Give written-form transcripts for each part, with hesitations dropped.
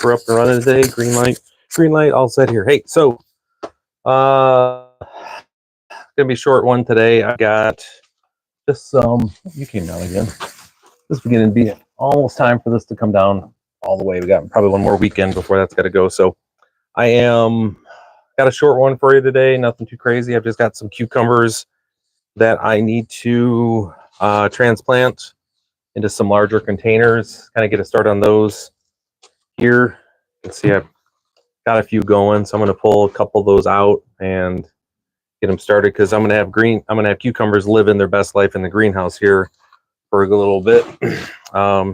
we're up and running today. Green light, all set here. Hey, so gonna be a short one today. I got just some. You came down again. This is beginning to be almost time for this to come down all the way. We got probably one more weekend before that's got to go. So I got a short one for you today. Nothing too crazy. I've just got some cucumbers that I need to transplant into some larger containers. Kind of get a start on those here. You can see I've got a few going, so I'm going to pull a couple of those out and get them started because I'm going to have cucumbers living their best life in the greenhouse here for a little bit.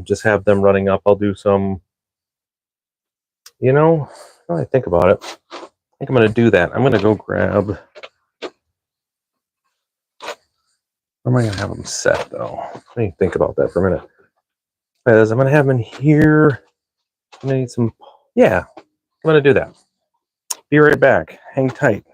Just have them running up. I'll do some, now I think about it, I think I'm going to do that. I'm going to go grab, where am I going to have them set though? Let me think about that for a minute. As I'm going to have them in here. I'm going to need some, yeah, I'm going to do that. Be right back. Hang tight.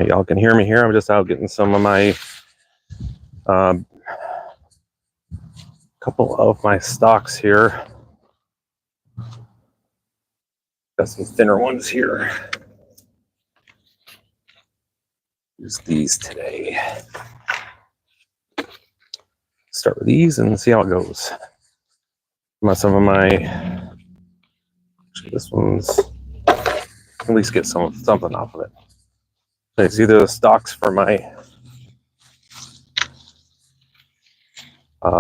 Y'all can hear me here. I'm just out getting some of my couple of my stalks here. Got some thinner ones here. Use these today. Start with these and see how it goes. Some of my, actually this one's, at least get something off of it. It's either the stalks for my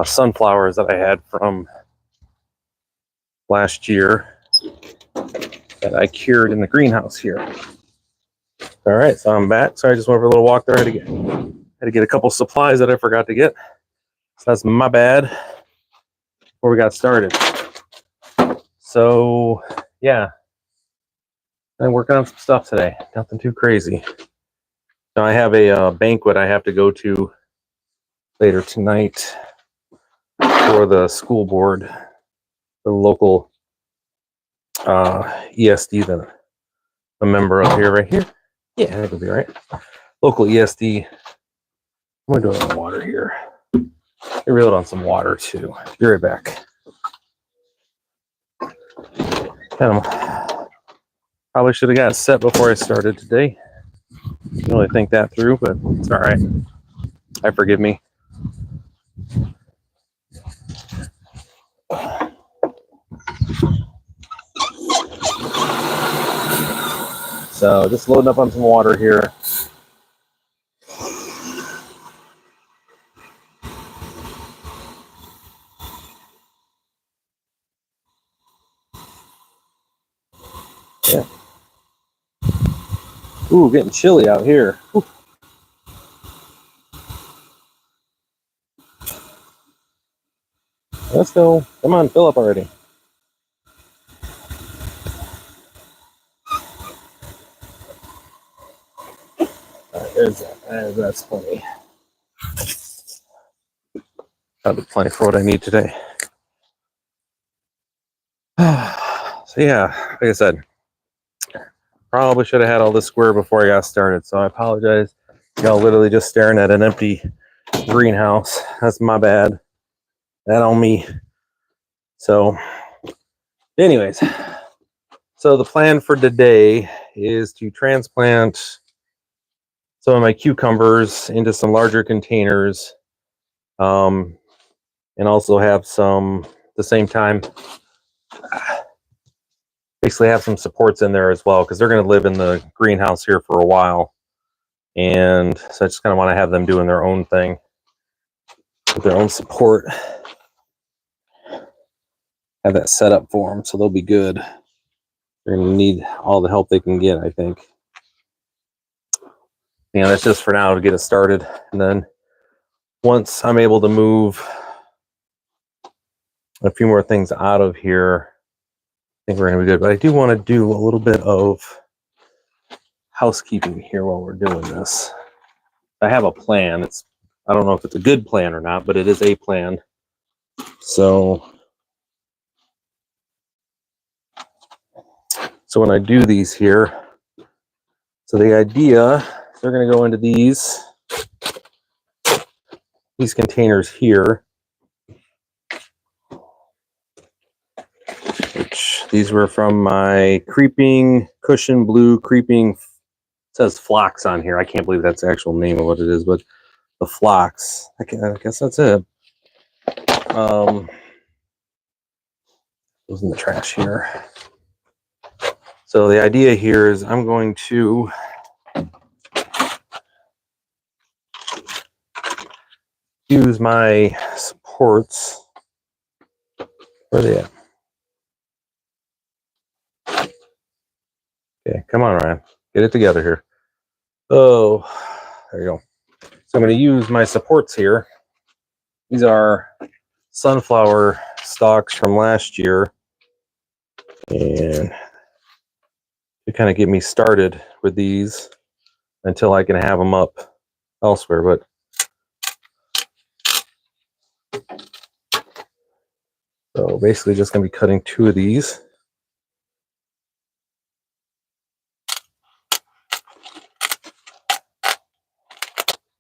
sunflowers that I had from last year that I cured in the greenhouse here. All right, so I'm back. Sorry, I just went for a little walk there. I had to get a couple supplies that I forgot to get. So that's my bad before we got started. So yeah, I'm working on some stuff today. Nothing too crazy. Now I have a banquet I have to go to later tonight for the school board, the local ESD that I'm a member of here, right here. Yeah, that'll be right. Local ESD. I'm gonna do it on water here. I reeled on some water too. Be right back. Probably should have got set before I started today. Didn't really think that through, but it's all right. Forgive me. So just loading up on some water here. Yeah. Ooh, getting chilly out here. Ooh. Let's go. Come on, fill up already. All right, there's that. That's plenty. That'll be plenty for what I need today. So yeah, like I said, probably should have had all this square before I got started. So I apologize. Y'all literally just staring at an empty greenhouse. That's my bad. That on me. So anyways, so the plan for today is to transplant some of my cucumbers into some larger containers, and also have some, at the same time, basically have some supports in there as well, because they're going to live in the greenhouse here for a while. And so I just kind of want to have them doing their own thing with their own support. Have that set up for them, so they'll be good. They're going to need all the help they can get, I think. That's just for now to get it started. And then once I'm able to move a few more things out of here, I think we're going to be good. But I do want to do a little bit of housekeeping here while we're doing this. I have a plan. I don't know if it's a good plan or not, but it is a plan. So when I do these here, so the idea, they're going to go into these containers here, which these were from my creeping cushion blue creeping. It says Phlox on here. I can't believe that's the actual name of what it is, but the Phlox. I guess that's it. Goes in the trash here. So the idea here is I'm going to use my supports. Where are they at? Okay, come on, Ryan. Get it together here. Oh, there you go. So I'm going to use my supports here. These are sunflower stalks from last year. And to kind of get me started with these until I can have them up elsewhere. But so basically just going to be cutting 2 of these.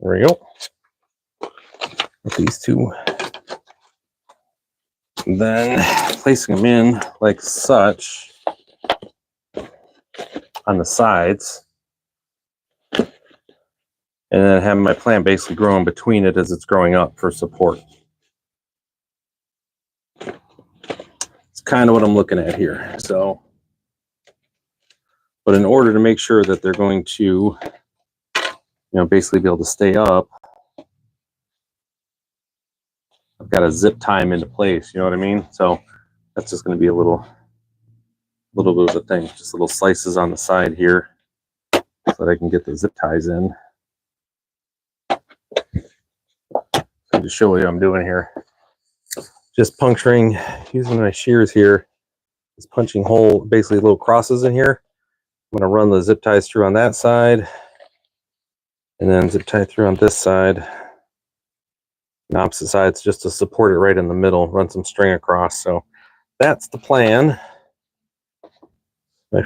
There we go. With these 2. And then placing them in like such on the sides. And then having my plant basically growing between it as it's growing up for support. It's kind of what I'm looking at here. So, but in order to make sure that they're going to, basically be able to stay up, I've got to zip tie them into place. You know what I mean? So that's just going to be a little bit of a thing. Just little slices on the side here so that I can get the zip ties in. So to show you what I'm doing here, just puncturing, using my shears here, just punching hole, basically little crosses in here. I'm going to run the zip ties through on that side, and then zip tie through on this side, and opposite sides, just to support it right in the middle. Run some string across. So that's the plan. I'm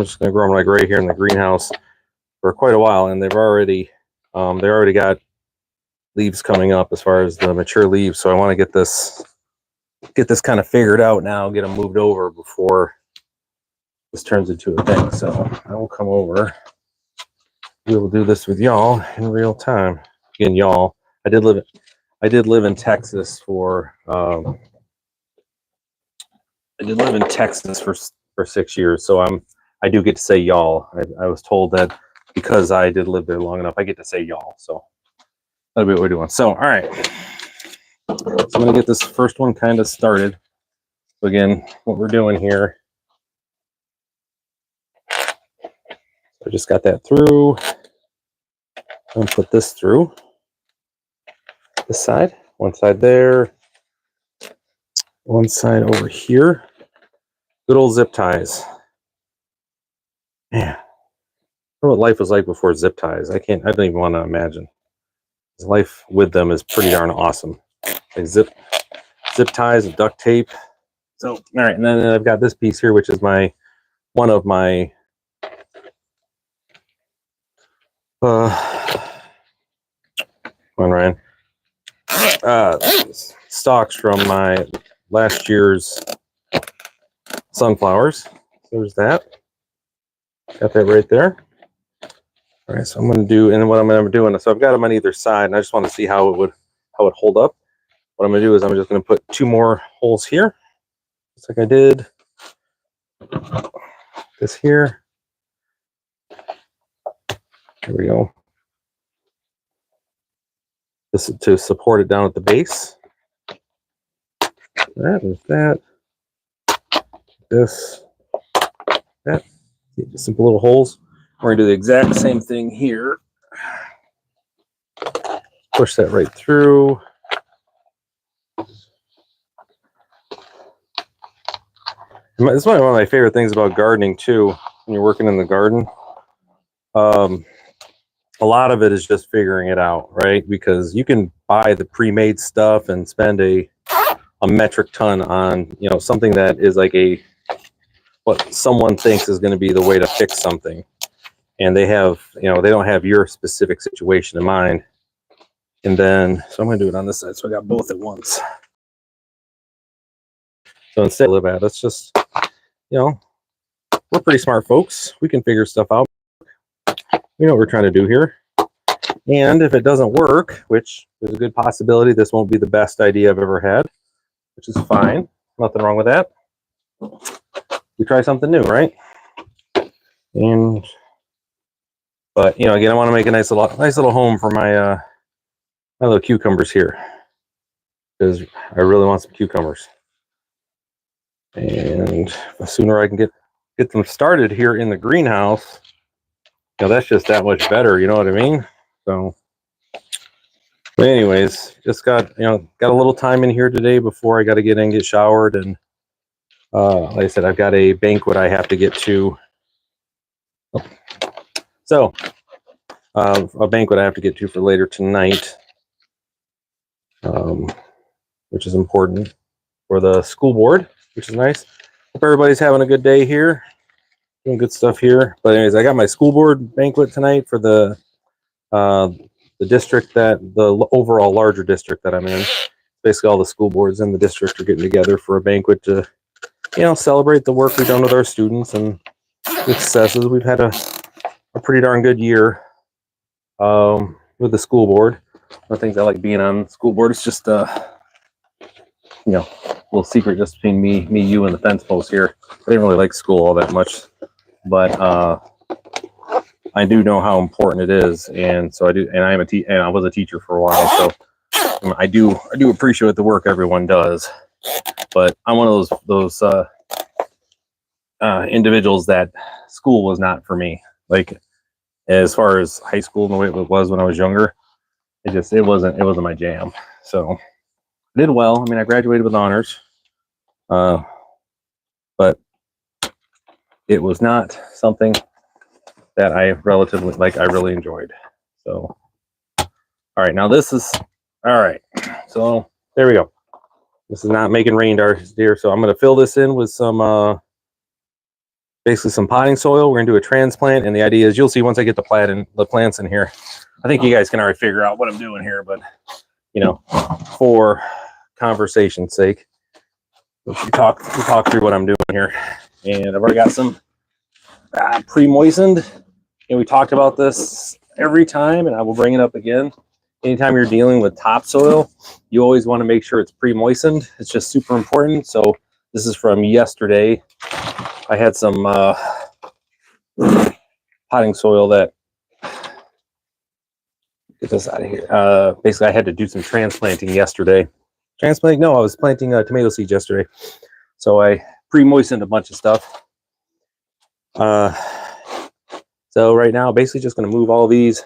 just going to grow them like right here in the greenhouse for quite a while, and they've already got leaves coming up as far as the mature leaves. So I want to get this kind of figured out now, get them moved over before this turns into a thing. So I will come over. We will do this with y'all in real time. Again, y'all, I did live in Texas for 6 years. So I do get to say y'all. I was told that because I did live there long enough, I get to say y'all. So that'll be what we're doing. So, all right. So I'm going to get this first one kind of started. So again, what we're doing here, I just got that through. I'm going to put this through this side, one side there, one side over here. Good old zip ties. Man, I don't know what life was like before zip ties. I don't even want to imagine. Life with them is pretty darn awesome. Like zip ties and duct tape. So, all right, and then I've got this piece here, which is one of my come on, Ryan. Stalks from my last year's sunflowers. There's that. Got that right there. All right, so I'm going to do, and what I'm going to do, so I've got them on either side, and I just want to see how it would hold up. What I'm going to do is I'm just going to put 2 more holes here, just like I did this here. There we go. This is to support it down at the base. There's that. This. That. Just simple little holes. We're going to do the exact same thing here. Push that right through. This is one of my favorite things about gardening too. When you're working in the garden, a lot of it is just figuring it out, right? Because you can buy the pre-made stuff and spend a metric ton on, you know, something that is like what someone thinks is going to be the way to fix something, and they have, you know, they don't have your specific situation in mind. And then, so I'm going to do it on this side, so I got both at once. So instead of live at, let's just, you know, we're pretty smart folks. We can figure stuff out. We know what we're trying to do here. And if it doesn't work, which there's a good possibility this won't be the best idea I've ever had, which is fine. Nothing wrong with that. We try something new, right? And but you know, again, I want to make a nice little home for my my little cucumbers here, because I really want some cucumbers. And the sooner I can get them started here in the greenhouse, you know, that's just that much better. You know what I mean? So, but anyways, just got a little time in here today before I got to get in and get showered, and like I said, I've got a banquet I have to get to. So, a banquet I have to get to for later tonight, which is important for the school board, which is nice. Hope everybody's having a good day here, doing good stuff here. But anyways, I got my school board banquet tonight for the district, that the overall larger district that I'm in. Basically, all the school boards in the district are getting together for a banquet to, you know, celebrate the work we've done with our students and the successes. We've had a pretty darn good year with the school board. One of the things I like being on the school board is just you know, a little secret just between me, you, and the fence post here. I didn't really like school all that much, but I do know how important it is, and so I do. And I was a teacher for a while, so I do appreciate the work everyone does. But I'm one of those individuals that school was not for me. Like, as far as high school and the way it was when I was younger, it wasn't my jam. So I did well. I mean, I graduated with honors, but it was not something that I really enjoyed. So, all right, now this is all right. So there we go. This is not making rain deer, so I'm going to fill this in with some basically some potting soil. We're going to do a transplant, and the idea is, you'll see once I get the plants in here. I think you guys can already figure out what I'm doing here, but you know, for conversation's sake, we talk through what I'm doing here. And I've already got some pre-moistened, and we talked about this every time, and I will bring it up again. Anytime you're dealing with topsoil, you always want to make sure it's pre-moistened. It's just super important. So this is from yesterday. I had some potting soil that, get this out of here. Basically, I had to do some transplanting yesterday. Transplanting? No, I was planting tomato seeds yesterday. So I pre-moistened a bunch of stuff. So right now, basically just going to move all these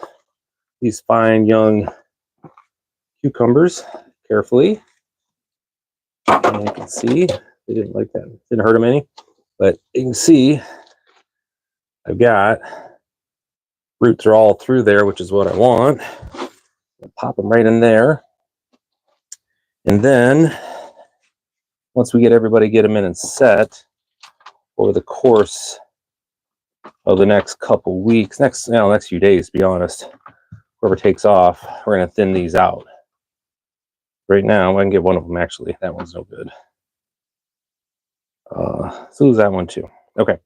fine young cucumbers carefully. And you can see they didn't like that. Didn't hurt them any, but you can see I've got roots are all through there, which is what I want. I'll pop them right in there, and then once we get them in and set over the course of the next couple weeks, next few days, to be honest, whoever takes off, we're going to thin these out. Right now, I can get one of them, actually. That one's no good. So lose that one too. Okay.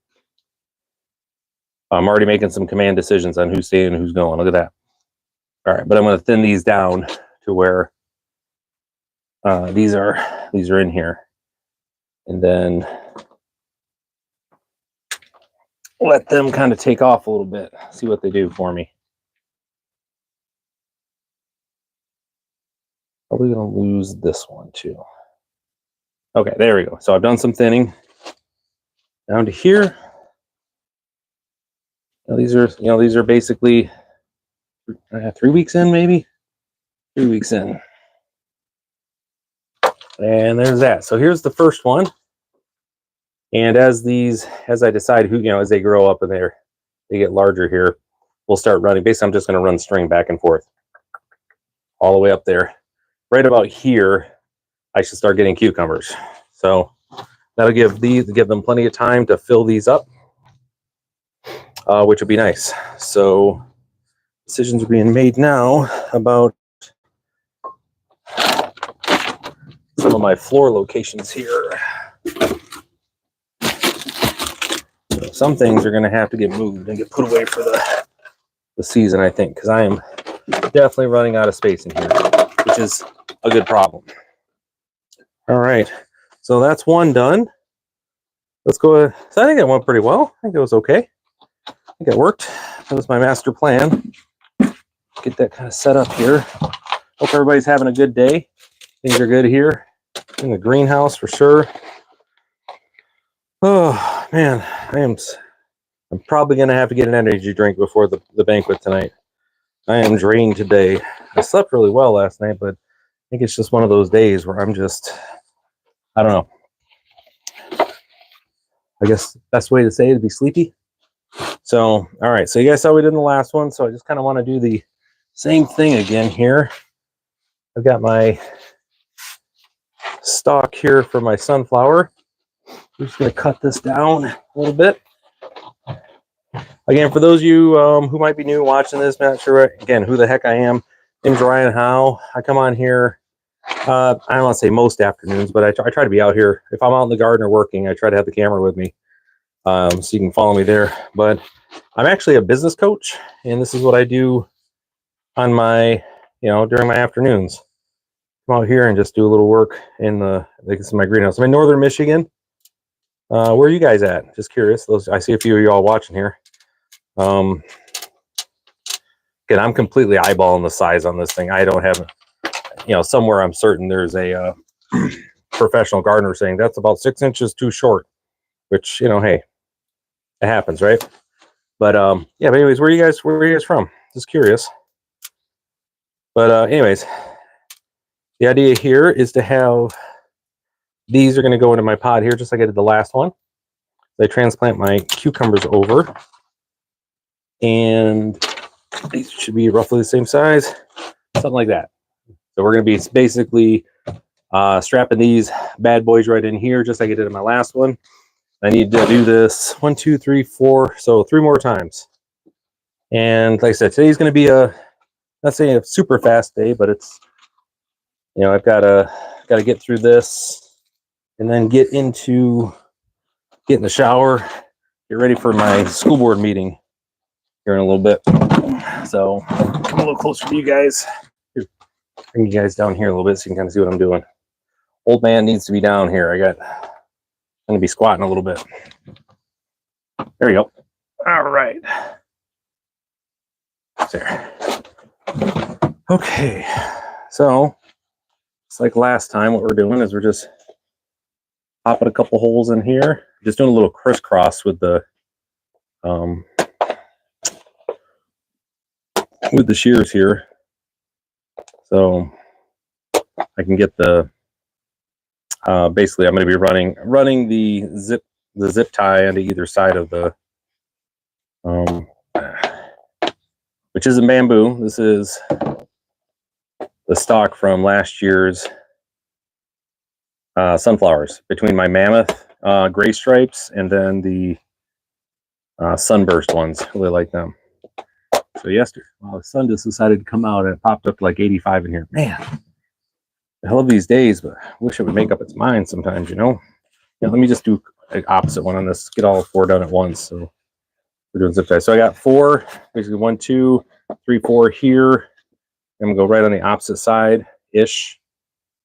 I'm already making some command decisions on who's staying and who's going. Look at that. All right, but I'm going to thin these down to where these are in here, and then let them kind of take off a little bit. See what they do for me. Probably going to lose this one too. Okay, there we go. So I've done some thinning down to here. Now these are basically 3 weeks in, maybe 3 weeks in. And there's that. So here's the first one. And as I decide who, as they grow up and they get larger here, we'll start running. Basically, I'm just going to run string back and forth all the way up there. Right about here, I should start getting cucumbers. So that'll give them plenty of time to fill these up, which would be nice. So decisions are being made now about some of my floor locations here. Some things are going to have to get moved and get put away for the season, I think, because I am definitely running out of space in here, which is a good problem. All right, so that's one done. Let's go. So I think it went pretty well. I think it was okay. I think it worked. That was my master plan. Get that kind of set up here. Hope everybody's having a good day. Things are good here in the greenhouse for sure. Oh man, I'm probably gonna have to get an energy drink before the banquet tonight. I am drained today. I slept really well last night, but I think it's just one of those days where I'm just, I don't know. I guess best way to say it is be sleepy. So, all right. So you guys saw we did in the last one. So I just kind of want to do the same thing again here. I've got my stalk here for my sunflower. I'm just going to cut this down a little bit. Again, for those of you who might be new watching this, not sure again who the heck I am, name's Ryan Howe. I come on here, I don't want to say most afternoons, but I try to be out here. If I'm out in the garden or working, I try to have the camera with me, so you can follow me there. But I'm actually a business coach, and this is what I do on my, during my afternoons. Come out here and just do a little work in this is my greenhouse. I'm in northern Michigan. Where are you guys at? Just curious. I see a few of you all watching here. Again, I'm completely eyeballing the size on this thing. I don't have, somewhere I'm certain there's a professional gardener saying that's about 6 inches too short, which, hey, it happens, right? But yeah, but anyways, where are you guys from? Just curious. But anyways, the idea here is to have these are going to go into my pot here, just like I did the last one. I transplant my cucumbers over, and these should be roughly the same size, something like that. So we're going to be basically strapping these bad boys right in here, just like I did in my last one. I need to do this 1, 2, 3, 4, so 3 more times. And like I said, today's going to be not saying a super fast day, but it's, I've got to get through this and then get in the shower, get ready for my school board meeting here in a little bit. So come a little closer to you guys. Here, bring you guys down here a little bit so you can kind of see what I'm doing. Old man needs to be down here. I'm going to be squatting a little bit. There you go. All right. There. Okay. So it's like last time, what we're doing is we're just popping a couple holes in here. Just doing a little crisscross with the shears here, so I can get the basically I'm going to be running the zip tie onto either side of the which isn't bamboo. This is the stalk from last year's sunflowers, between my mammoth gray stripes and then the sunburst ones. Really like them. So yesterday, the sun just decided to come out and it popped up to like 85 in here. Man, I love these days, but I wish it would make up its mind sometimes, Yeah, let me just do an opposite one on this. Get all 4 done at once. So we're doing zip ties. So I got 4, basically 1, 2, 3, 4 here. I'm gonna go right on the opposite side ish,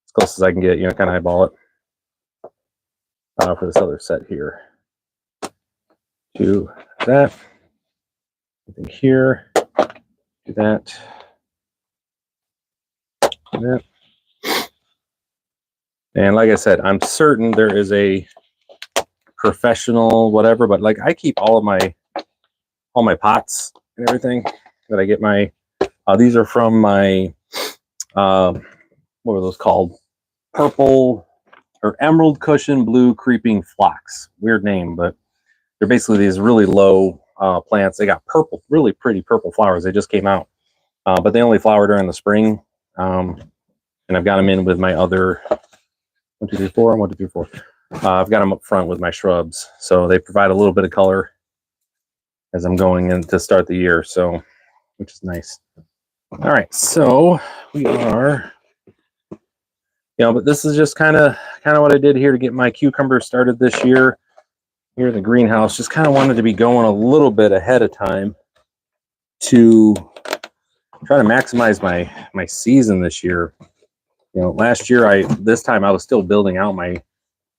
as close as I can get. Kind of eyeball it for this other set here. Do that. I think here. Do that. Do that. And like I said, I'm certain there is a professional whatever, but like I keep all my pots and everything that I get my these are from my what were those called? Purple or emerald cushion blue creeping phlox. Weird name, but they're basically these really low plants. They got purple, really pretty purple flowers. They just came out, but they only flower during the spring. And I've got them in with my other 1, 2, 3, 4, 1, 2, 3, 4. I've got them up front with my shrubs, so they provide a little bit of color as I'm going in to start the year. So, which is nice. All right, so we are, but this is just kind of what I did here to get my cucumbers started this year here in the greenhouse. Just kind of wanted to be going a little bit ahead of time to try to maximize my season this year. Last year this time I was still building out my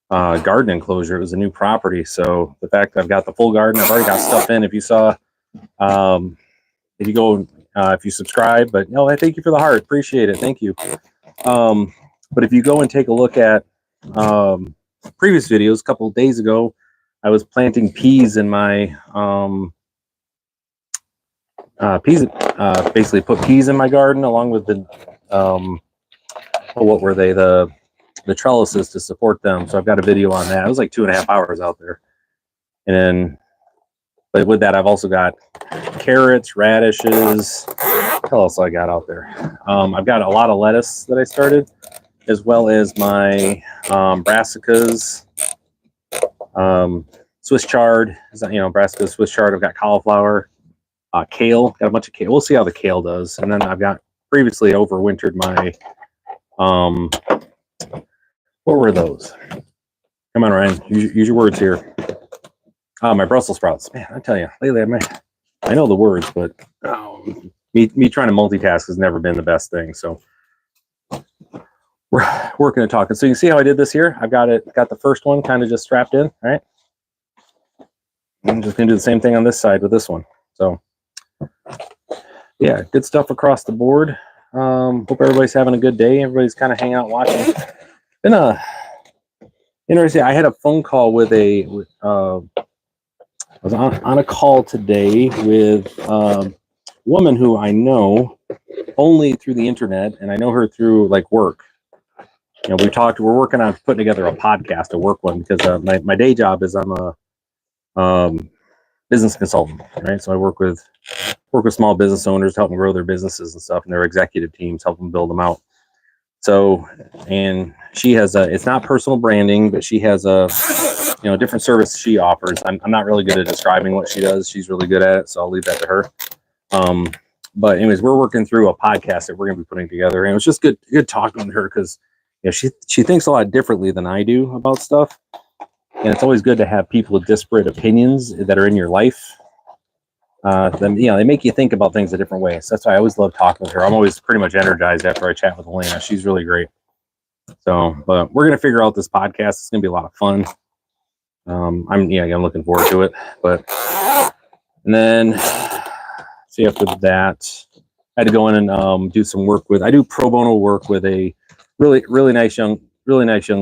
garden enclosure. It was a new property, so the fact that I've got the full garden, I've already got stuff in. If you saw, if you go, if you subscribe, but no, I thank you for the heart, appreciate it, thank you. But if you go and take a look at previous videos, a couple of days ago, I was planting peas in my basically put peas in my garden along with the what were they, the trellises to support them. So I've got a video on that. It was like 2.5 hours out there. And then, but with that, I've also got carrots, radishes. What else I got out there? I've got a lot of lettuce that I started, as well as my brassicas, Swiss chard. Brassicas, Swiss chard. I've got cauliflower, kale. Got a bunch of kale. We'll see how the kale does. And then I've got previously overwintered my what were those? Come on, Ryan. Use your words here. My Brussels sprouts. Man, I tell you, lately I know the words, but me trying to multitask has never been the best thing. So we're working and talking. So you can see how I did this here. I've got the first one kind of just strapped in. All right. I'm just gonna do the same thing on this side with this one. So yeah, good stuff across the board. Hope everybody's having a good day. Everybody's kind of hanging out watching. Been interesting. I had a phone call with I was on a call today with a woman who I know only through the internet, and I know her through like work. We're working on putting together a podcast, a work one, because my day job is I'm a business consultant, right? So I work with small business owners, help them grow their businesses and stuff, and their executive teams, help them build them out. So, and she has it's not personal branding, but she has a different service she offers. I'm not really good at describing what she does. She's really good at it, so I'll leave that to her. But anyways, we're working through a podcast that we're going to be putting together, and it was just good talking to her because she thinks a lot differently than I do about stuff, and it's always good to have people with disparate opinions that are in your life. They make you think about things a different way. So that's why I always love talking with her. I'm always pretty much energized after I chat with Elena. She's really great. So, but we're gonna figure out this podcast. It's gonna be a lot of fun. I'm looking forward to it. But and then see, after that, I had to go in and do some work with. I do pro bono work with a really nice young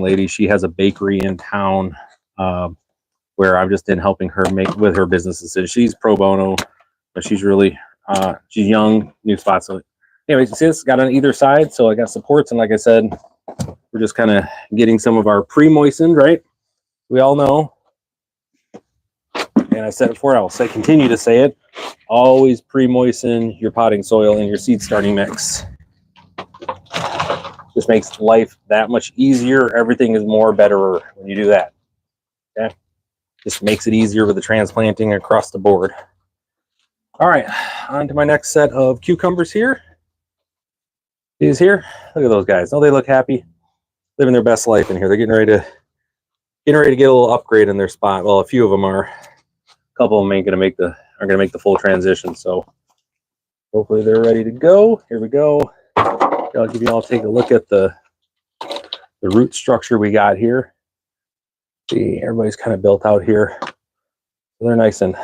lady. She has a bakery in town. Where I'm just in helping her make with her businesses. So she's pro bono, but she's really she's young, new spot. So anyways, you see this got on either side. So I got supports, and like I said, we're just kind of getting some of our pre-moistened, right? We all know, and I said it before, I'll continue to say it, always pre-moisten your potting soil in your seed starting mix. Just makes life that much easier. Everything is better when you do that. Okay. Just makes it easier with the transplanting across the board. All right, on to my next set of cucumbers here. These here, look at those guys. Oh, they look happy, living their best life in here. They're getting ready to get a little upgrade in their spot. Well, a few of them are. A couple of them are gonna make the full transition. So hopefully they're ready to go. Here we go. I'll take a look at the root structure we got here. See, everybody's kind of built out here. So they're nice and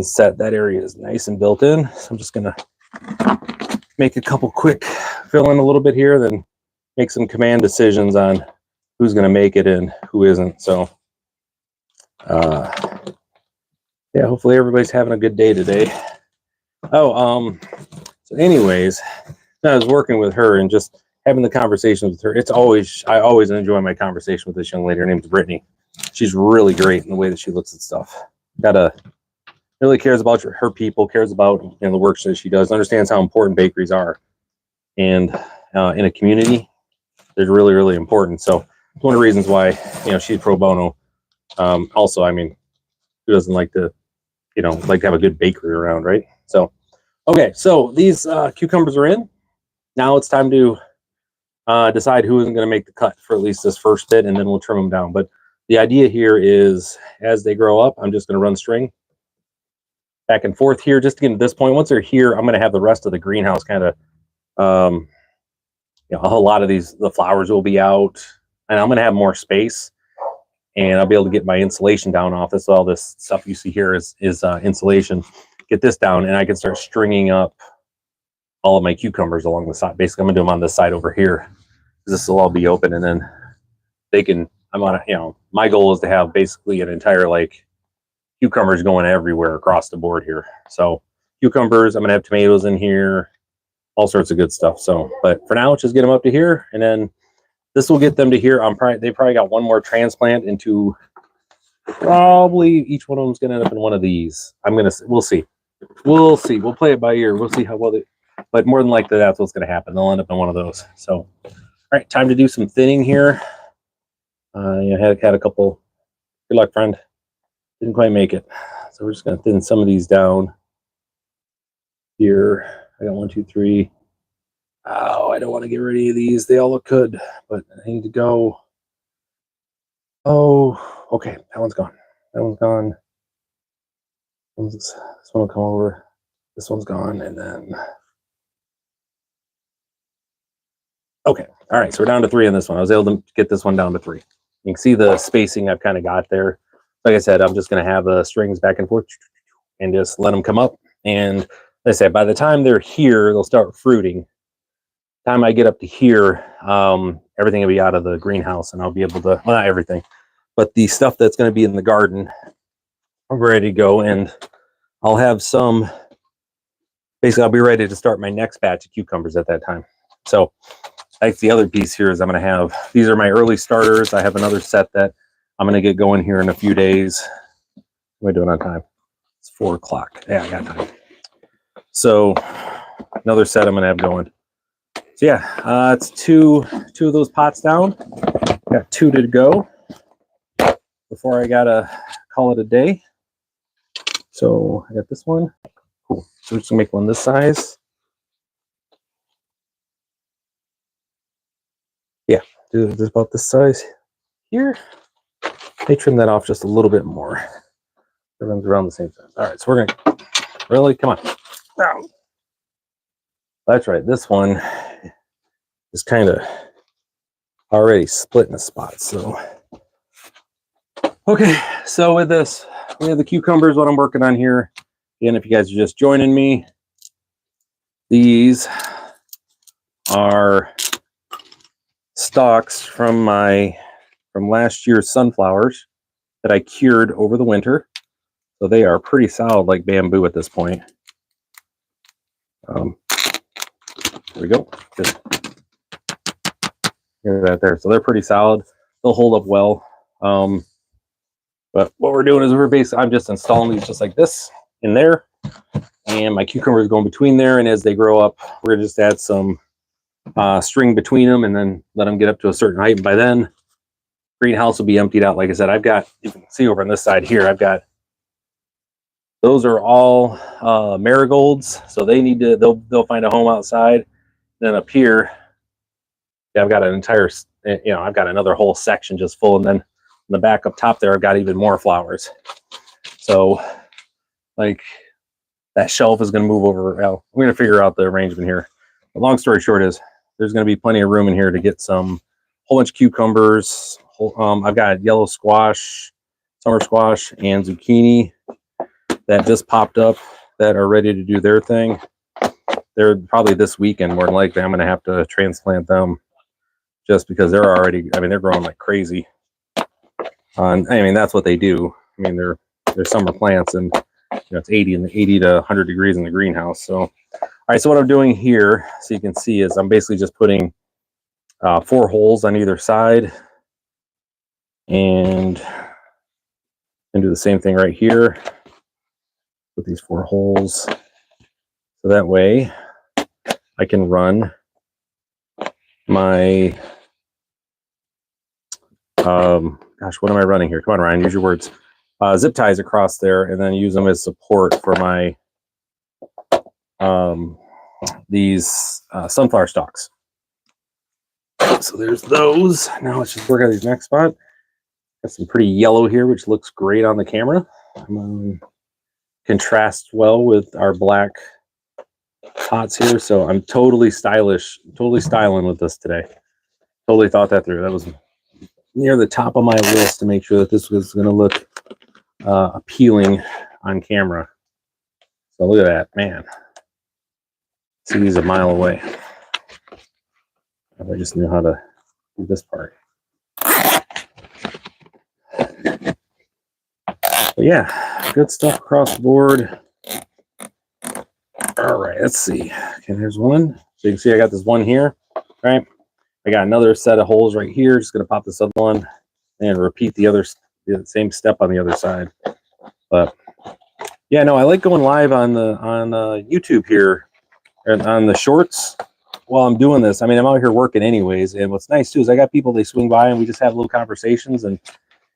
set. That area is nice and built in. So I'm just gonna make a couple quick fill in a little bit here, then make some command decisions on who's gonna make it and who isn't. So yeah, hopefully everybody's having a good day today. So anyways, I was working with her and just having the conversations with her. I always enjoy my conversation with this young lady. Her name's Brittany. She's really great in the way that she looks at stuff. Really cares about her people, cares about the work that she does, understands how important bakeries are, and in a community, they're really, really important. So it's one of the reasons why she's pro bono. Also, I mean, who doesn't like to like to have a good bakery around, right? So okay, so these cucumbers are in. Now it's time to decide who isn't going to make the cut for at least this first bit, and then we'll trim them down. But the idea here is, as they grow up, I'm just going to run string back and forth here just to get to this point. Once they're here, I'm going to have the rest of the greenhouse kind of, a whole lot of the flowers will be out, and I'm going to have more space, and I'll be able to get my insulation down off this. All this stuff you see here is insulation. Get this down, and I can start stringing up all of my cucumbers along the side. Basically, I'm going to do them on this side over here. This will all be open, and then they can, my goal is to have basically an entire, like, cucumbers going everywhere across the board here. So cucumbers, I'm going to have tomatoes in here, all sorts of good stuff. So, but for now, just get them up to here, and then this will get them to here. They probably got one more transplant into, probably each one of them is going to end up in one of these. We'll see. We'll play it by ear. We'll see how well but more than likely that's what's going to happen. They'll end up in one of those. So, all right, time to do some thinning here. Had a couple. Good luck, friend. Didn't quite make it. So we're just going to thin some of these down here. I got 1, 2, 3. Oh, I don't want to get rid of any of these. They all look good, but I need to go. Oh, okay. That one's gone. That one's gone. This one will come over. This one's gone, and then. Okay. All right. So we're down to 3 on this one. I was able to get this one down to 3. You can see the spacing I've kind of got there. Like I said, I'm just going to have strings back and forth and just let them come up. And like I said, by the time they're here, they'll start fruiting. Time I get up to here, everything will be out of the greenhouse, and I'll be able to, well, not everything, but the stuff that's going to be in the garden, I'm ready to go. And I'll have some, basically, I'll be ready to start my next batch of cucumbers at that time. So that's the other piece here is I'm going to have, these are my early starters. I have another set that I'm going to get going here in a few days. What am I doing on time? It's 4 o'clock. Yeah, I got time. So another set I'm going to have going. So yeah, it's two of those pots down. Got 2 to go before I got to call it a day. So I got this one. Cool. So we're just going to make one this size. Yeah, do this about this size here. They trim that off just a little bit more. Everyone's around the same size. All right, so we're gonna really come on. Down. That's right. This one is kind of already split in a spot. So, okay. So with this, we have the cucumbers. What I'm working on here. Again, if you guys are just joining me, these are stalks from last year's sunflowers that I cured over the winter. So they are pretty solid, like bamboo at this point. There we go. Just hear that there. So they're pretty solid. They'll hold up well. But what we're doing is I'm just installing these just like this in there. And my cucumbers going between there. And as they grow up, we're gonna just add some string between them and then let them get up to a certain height. And by then, greenhouse will be emptied out. Like I said, I've got, you can see over on this side here, I've got, those are all marigolds. So they need to, they'll find a home outside. Then up here, yeah, I've got an entire, I've got another whole section just full. And then in the back up top there, I've got even more flowers. So like that shelf is going to move over. Well, we're going to figure out the arrangement here. But long story short is there's going to be plenty of room in here to get some whole bunch of cucumbers. I've got yellow squash, summer squash, and zucchini that just popped up that are ready to do their thing. They're probably this weekend, more than likely. I'm going to have to transplant them just because they're already, they're growing like crazy. That's what they do. They're summer plants, and it's 80 to 100 degrees in the greenhouse. So, all right, so what I'm doing here, so you can see, is I'm basically just putting 4 holes on either side, and do the same thing right here with these 4 holes. So that way I can run my gosh, what am I running here? Come on, Ryan, use your words. Zip ties across there, and then use them as support for my these sunflower stalks. So there's those. Now let's just work on these next spot. Got some pretty yellow here, which looks great on the camera. Contrasts well with our black pots here. So I'm totally stylish, totally styling with this today. Totally thought that through. That was near the top of my list to make sure that this was going to look appealing on camera. So look at that, man. See these a mile away. If I just knew how to do this part. But yeah, good stuff across the board. All right, let's see. Okay, there's one. So you can see I got this one here, right? I got another set of holes right here. Just gonna pop this other one and repeat the same step on the other side. But yeah, no, I like going live on YouTube here and on the shorts while I'm doing this. I mean, I'm out here working anyways, and what's nice too is I got people, they swing by and we just have little conversations and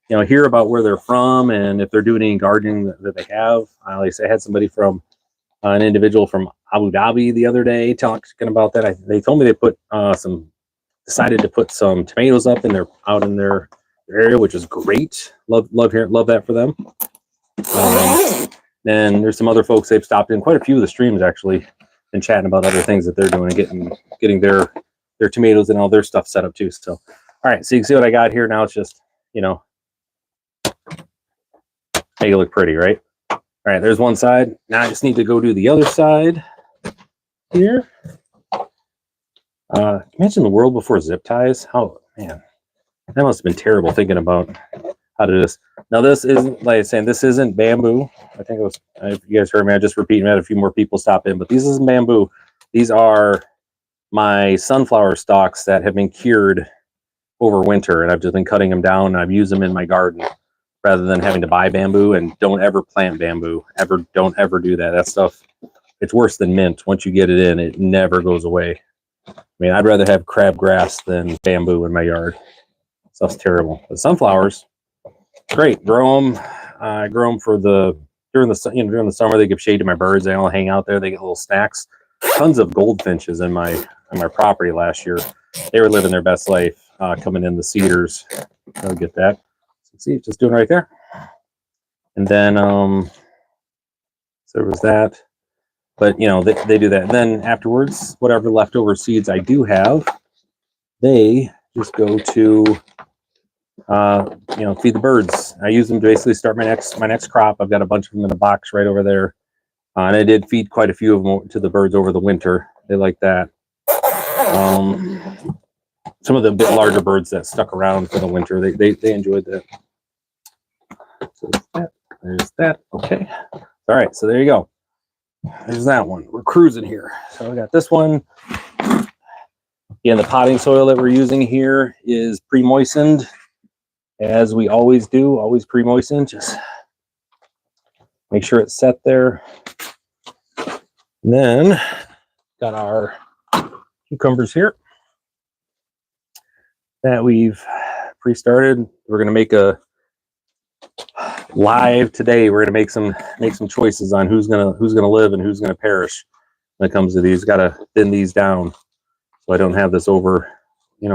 hear about where they're from and if they're doing any gardening that they have. I had somebody from an individual from Abu Dhabi the other day talking about that. They told me they put decided to put some tomatoes up out in their area, which is great. Love that for them. And there's some other folks, they've stopped in quite a few of the streams actually and chatting about other things that they're doing and getting their tomatoes and all their stuff set up too. So all right, so you can see what I got here. Now it's just make it look pretty, right? All right, there's one side. Now I just need to go do the other side here. Imagine the world before zip ties. Oh man, that must have been terrible thinking about how to do this. Now this isn't, like I was saying, this isn't bamboo. I think it was, if you guys heard me, I just repeating, I had a few more people stop in, but these isn't bamboo. These are my sunflower stalks that have been cured over winter, and I've just been cutting them down and I've used them in my garden rather than having to buy bamboo. And don't ever plant bamboo. Don't ever do that. That stuff, it's worse than mint. Once you get it in, it never goes away. I mean, I'd rather have crabgrass than bamboo in my yard. Stuff's terrible. But sunflowers, great. Grow them. I grow them for during the summer. They give shade to my birds. They all hang out there. They get little snacks. Tons of goldfinches in my property last year. They were living their best life coming in the cedars. I'll get that. So see, just doing right there. And then so there was that. But they do that. And then afterwards, whatever leftover seeds I do have, they just go to feed the birds. I use them to basically start my next crop. I've got a bunch of them in a box right over there. And I did feed quite a few of them to the birds over the winter. They like that. Some of the bit larger birds that stuck around for the winter, they enjoyed that. So there's that. Okay. All right. So there you go. There's that one. We're cruising here. So I got this one. Again, the potting soil that we're using here is pre-moistened, as we always do. Always pre-moistened. Just make sure it's set there. And then got our cucumbers here that we've pre-started. We're going to make a live today. We're going to make some choices on who's going to live and who's going to perish when it comes to these. Got to thin these down so I don't have this over,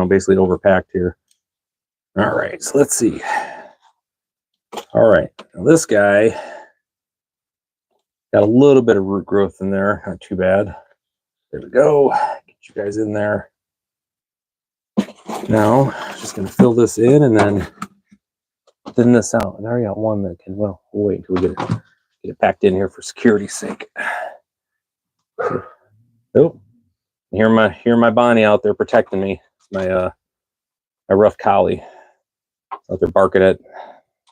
basically overpacked here. All right, so let's see. All right, now this guy got a little bit of root growth in there. Not too bad. There we go. Get you guys in there. Now, just going to fill this in and then thin this out. And I already got one that can, well, we'll wait until we get it packed in here for security's sake. Oh, hear my Bonnie out there protecting me. It's my rough collie out there barking at,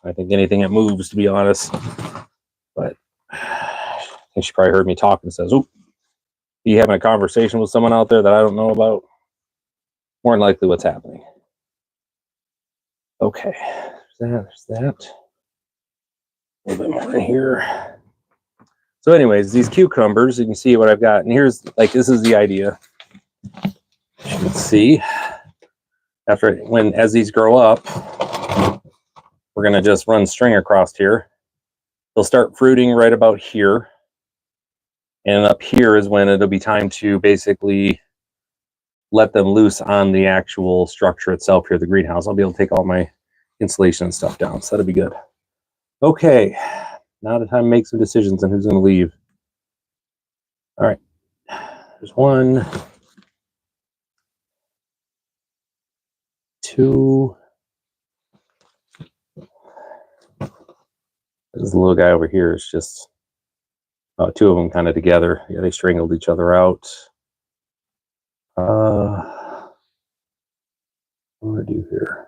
I think, anything that moves, to be honest. But I think she probably heard me talk and says, "Oop, you having a conversation with someone out there that I don't know about?" more than likely what's happening. Okay, there's that. A little bit more in here. So anyways, these cucumbers, you can see what I've got. And here's, like, this is the idea. You can see, as these grow up, we're going to just run string across here. They'll start fruiting right about here. And up here is when it'll be time to basically let them loose on the actual structure itself here, the greenhouse. I'll be able to take all my insulation and stuff down, so that'll be good. Okay, now the time to make some decisions on who's going to leave. All right, there's 1, 2. This little guy over here is just 2 of them kind of together. Yeah, they strangled each other out. What do I do here?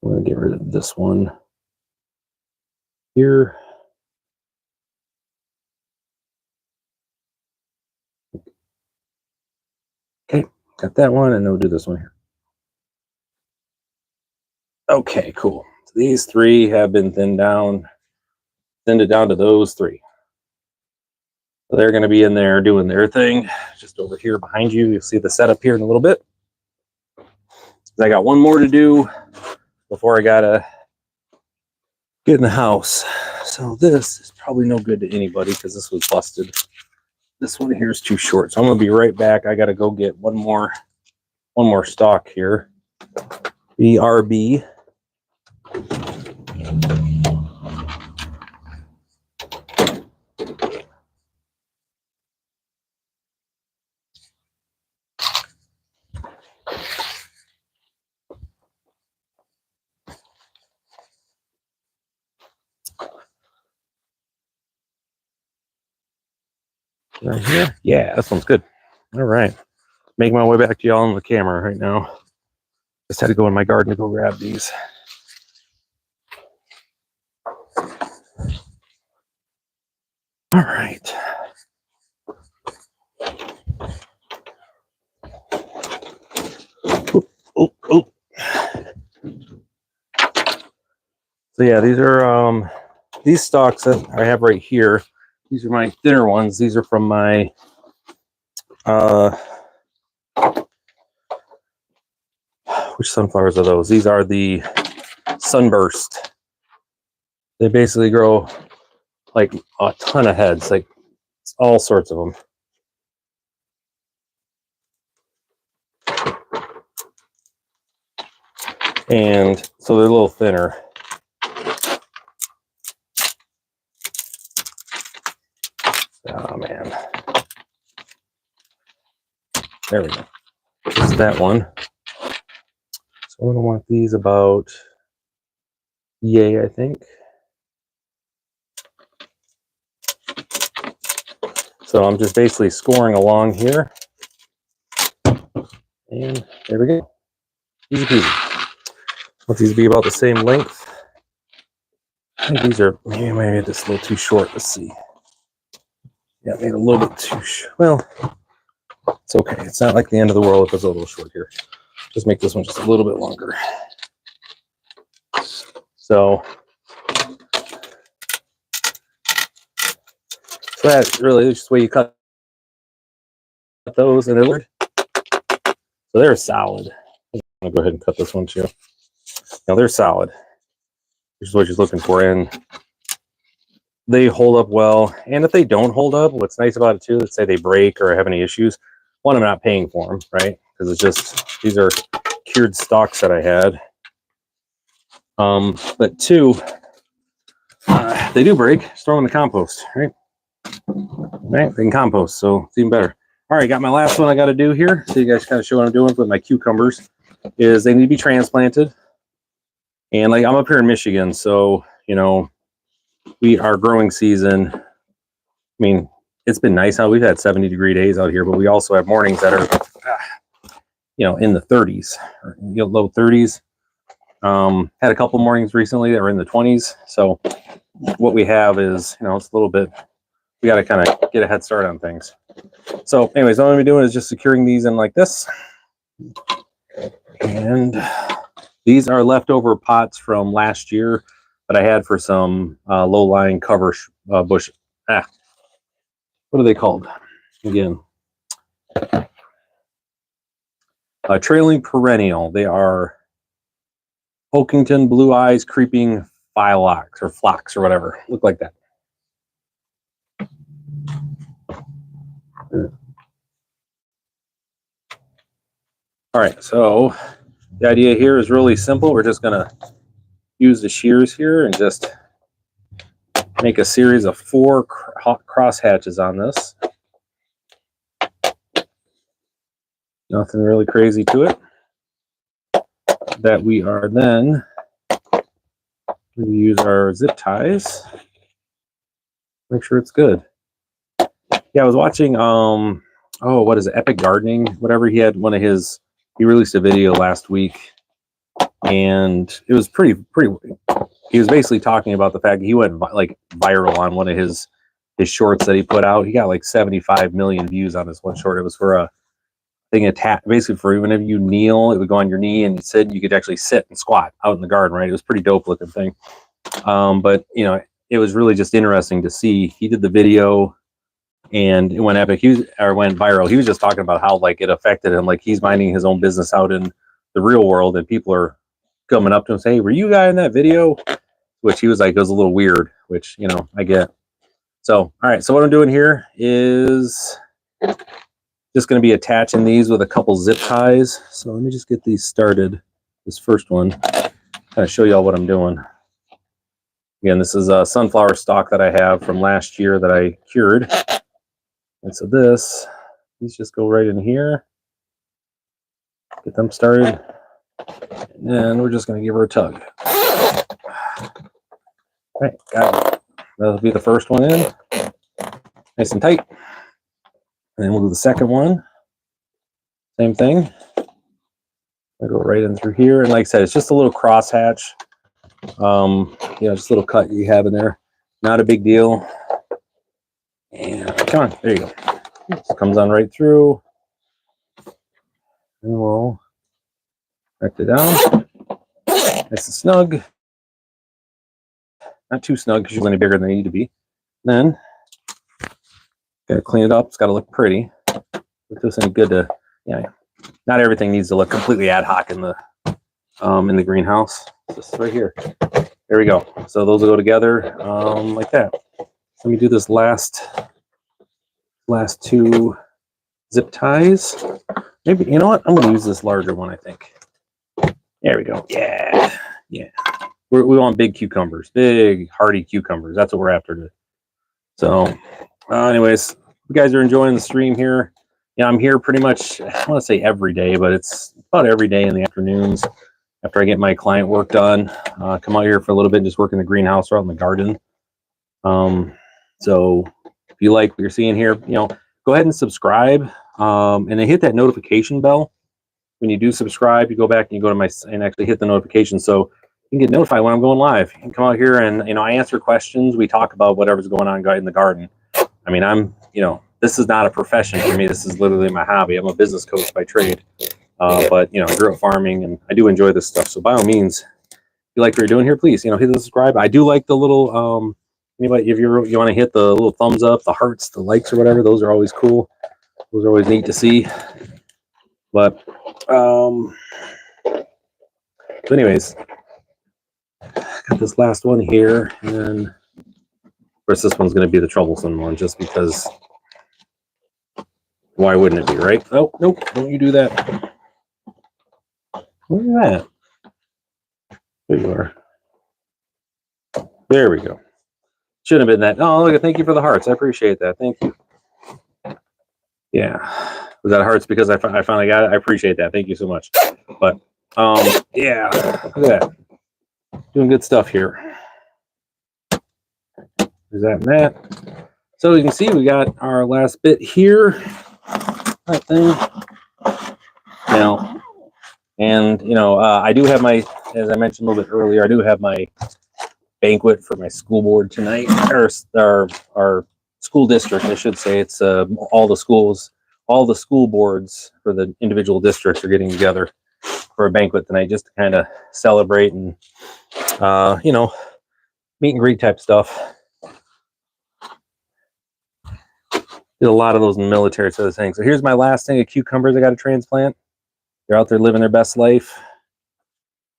I'm going to get rid of this one here. Okay, got that one, and then we'll do this one here. Okay, cool. So these 3 have been thinned it down to those 3. So they're going to be in there doing their thing. Just over here behind you, you'll see the setup here in a little bit. I got one more to do before I gotta get in the house. So this is probably no good to anybody because this was busted. This one here is too short, so I'm gonna be right back. I gotta go get one more stalk here. BRB. Right here? Yeah, this one's good. All right. Making my way back to y'all on the camera right now. Just had to go in my garden to go grab these. All right. Oh. So yeah, these are these stalks that I have right here. These are my thinner ones. These are from my which sunflowers are those? These are the Sunburst. They basically grow like a ton of heads, like all sorts of them. And so they're a little thinner. Oh man. There we go. This is that one. So I'm gonna want these about yay, I think. So I'm just basically scoring along here. And there we go. Easy peasy. Want these to be about the same length. I think these are maybe just a little too short. Let's see. Yeah, maybe a little bit too short. Well, it's okay. It's not like the end of the world if it's a little short here. Just make this one just a little bit longer. So that's really just the way you cut those, and they're so they're solid. I'm gonna go ahead and cut this one too. Now they're solid. This is what you're looking for, and they hold up well. And if they don't hold up, what's nice about it too, let's say they break or have any issues, one, I'm not paying for them, right? Because it's just, these are cured stalks that I had. But 2, they do break. Just throw them in the compost, right? Right, they can compost, so it's even better. All right, got my last one I got to do here. So you guys kind of show what I'm doing with my cucumbers. Is they need to be transplanted. And like I'm up here in Michigan, so you know, our growing season, I mean, it's been nice out. We've had 70-degree days out here, but we also have mornings that are, you know, in the 30s or low 30s. Had a couple mornings recently that were in the 20s. So what we have is, you know, it's a little bit, we got to kind of get a head start on things. So anyways, what I'm going to be doing is just securing these in like this. And these are leftover pots from last year that I had for some low-lying cover bush. What are they called? Again, trailing perennial. They are Pokington Blue Eyes Creeping Phlox or Phlox or whatever. Look like that. All right, so the idea here is really simple. We're just gonna use the shears here and just make a series of 4 cross hatches on this. Nothing really crazy to it. That we are then going to use our zip ties. Make sure it's good. Yeah, I was watching what is it, Epic Gardening, whatever. He had one of his, he released a video last week, and it was pretty he was basically talking about the fact that he went like viral on one of his shorts that he put out. He got like 75 million views on this one short. It was for a thing attached, basically for whenever you kneel, it would go on your knee, and you could actually sit and squat out in the garden, right? It was a pretty dope looking thing. But you know, it was really just interesting to see. He did the video, and it went epic. Went viral. He was just talking about how like it affected him. Like he's minding his own business out in the real world, and people are coming up to him saying, "Hey, were you guy in that video?" Which he was like, it was a little weird, which, you know, I get. So, all right. So what I'm doing here is just going to be attaching these with a couple zip ties. So let me just get these started. This first one, kind of show y'all what I'm doing. Again, this is a sunflower stock that I have from last year that I cured. And so these just go right in here. Get them started. And then we're just going to give her a tug. All right, got it. That'll be the first one in. Nice and tight. And then we'll do the second one. Same thing. I'll go right in through here. And like I said, it's just a little cross hatch. You know, just a little cut you have in there. Not a big deal. And come on, there you go. This comes on right through. And we'll connect it down. Nice and snug. Not too snug because you're going to be bigger than they need to be. Then, got to clean it up. It's got to look pretty. If this ain't good to, yeah. Not everything needs to look completely ad hoc in the greenhouse. Just right here. There we go. So those will go together like that. Let me do this last 2 zip ties. Maybe, you know what? I'm going to use this larger one, I think. There we go. Yeah. Yeah. We want big cucumbers, big hearty cucumbers. That's what we're after. So, anyways, if you guys are enjoying the stream here. Yeah, I'm here pretty much, I want to say every day, but it's about every day in the afternoons after I get my client work done. Come out here for a little bit and just work in the greenhouse or out in the garden. So if you like what you're seeing here, you know, go ahead and subscribe, and then hit that notification bell. When you do subscribe, you go back and you go to and actually hit the notification so you can get notified when I'm going live. You can come out here and, you know, I answer questions. We talk about whatever's going on in the garden. I mean, you know, this is not a profession for me. This is literally my hobby. I'm a business coach by trade. But, you know, I grew up farming and I do enjoy this stuff. So by all means, if you like what you're doing here, please, you know, hit the subscribe. I do like the little, anybody, if you want to hit the little thumbs up, the hearts, the likes or whatever, those are always cool. Those are always neat to see. But, so anyways, got this last one here, and of course this one's going to be the troublesome one just because why wouldn't it be, right? Oh, nope, don't you do that. Look at that. There you are. There we go. Shouldn't have been that. Oh, look, thank you for the hearts. I appreciate that. Thank you. Yeah. Was that hearts because I finally got it? I appreciate that. Thank you so much. But, yeah, look at that. Doing good stuff here. There's that and that. So you can see we got our last bit here. That thing. Now, and, you know, I do have my, as I mentioned a little bit earlier, I do have my banquet for my school board tonight, or our school district, I should say. It's all the school boards for the individual districts are getting together. for a banquet tonight, just to kind of celebrate and you know, meet and greet type stuff. Did a lot of those in the military sort of thing. So here's my last thing of cucumbers I got to transplant. They're out there living their best life.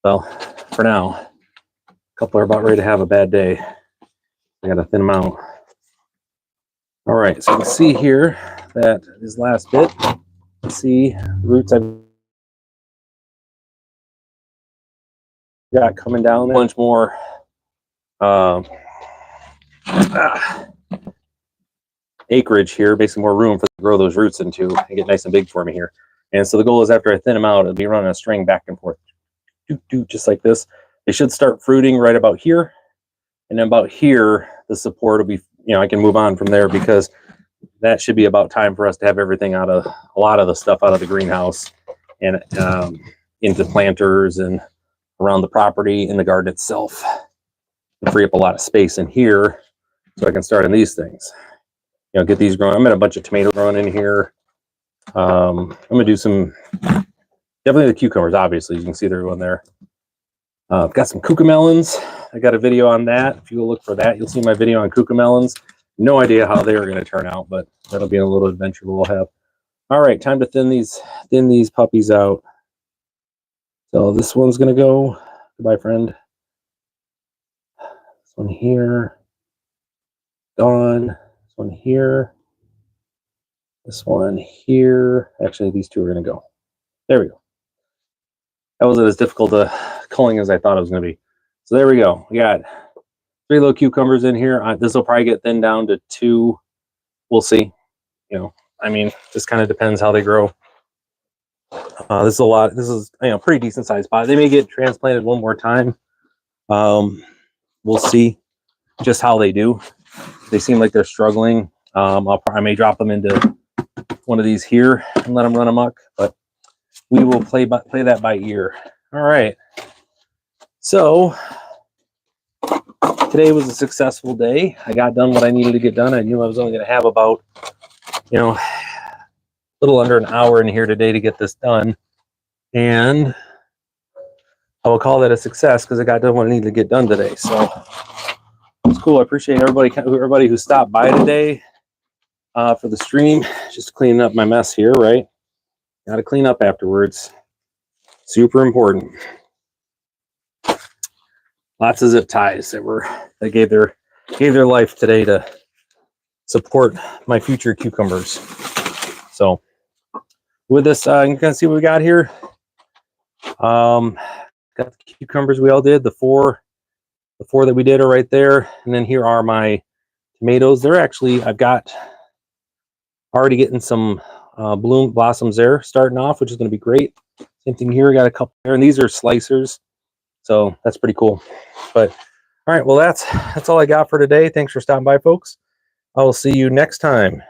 Well, for now, a couple are about ready to have a bad day. I got to thin them out. All right, so you can see here that this last bit, see roots I've got coming down there. A bunch more acreage here, basically more room for to grow those roots into and get nice and big for me here. And so the goal is after I thin them out, it'll be running a string back and forth, just like this. They should start fruiting right about here, and then about here the support will be, you know, I can move on from there, because that should be about time for us to have everything out of, a lot of the stuff out of the greenhouse and into planters and around the property, in the garden itself, to free up a lot of space in here so I can start on these things. You know, get these growing. I'm gonna a bunch of tomatoes growing in here. I'm gonna do some, definitely the cucumbers, obviously. You can see they're one there. I've got some cucamelons. I got a video on that. If you go look for that, you'll see my video on cucamelons. No idea how they are going to turn out, but that'll be a little adventure we'll have. All right, time to thin these puppies out. So this one's going to go. Goodbye, friend. This one here. Gone. This one here. This one here. Actually, these two are going to go. There we go. That wasn't as difficult culling as I thought it was going to be. So there we go. We got 3 little cucumbers in here. This will probably get thinned down to 2. We'll see. You know, I mean, this kind of depends how they grow. This is a lot. This is, you know, pretty decent sized pot. They may get transplanted one more time. We'll see just how they do. They seem like they're struggling. I may drop them into one of these here and let them run amok, but we will play that by ear. All right. So today was a successful day. I got done what I needed to get done. I knew I was only going to have about, you know, a little under an hour in here today to get this done. And I will call that a success because I got done what I needed to get done today. So it's cool. I appreciate everybody who stopped by today for the stream. Just cleaning up my mess here, right? Got to clean up afterwards. Super important. Lots of zip ties that gave their life today to support my future cucumbers. So with this, you can see what we got here. Got the cucumbers we all did. The four that we did are right there, and then here are my tomatoes. They're actually, I've got already getting some blossoms there starting off, which is going to be great. Same thing here. I got a couple there, and these are slicers, so that's pretty cool. But all right, well, that's all I got for today. Thanks for stopping by, folks. I will see you next time.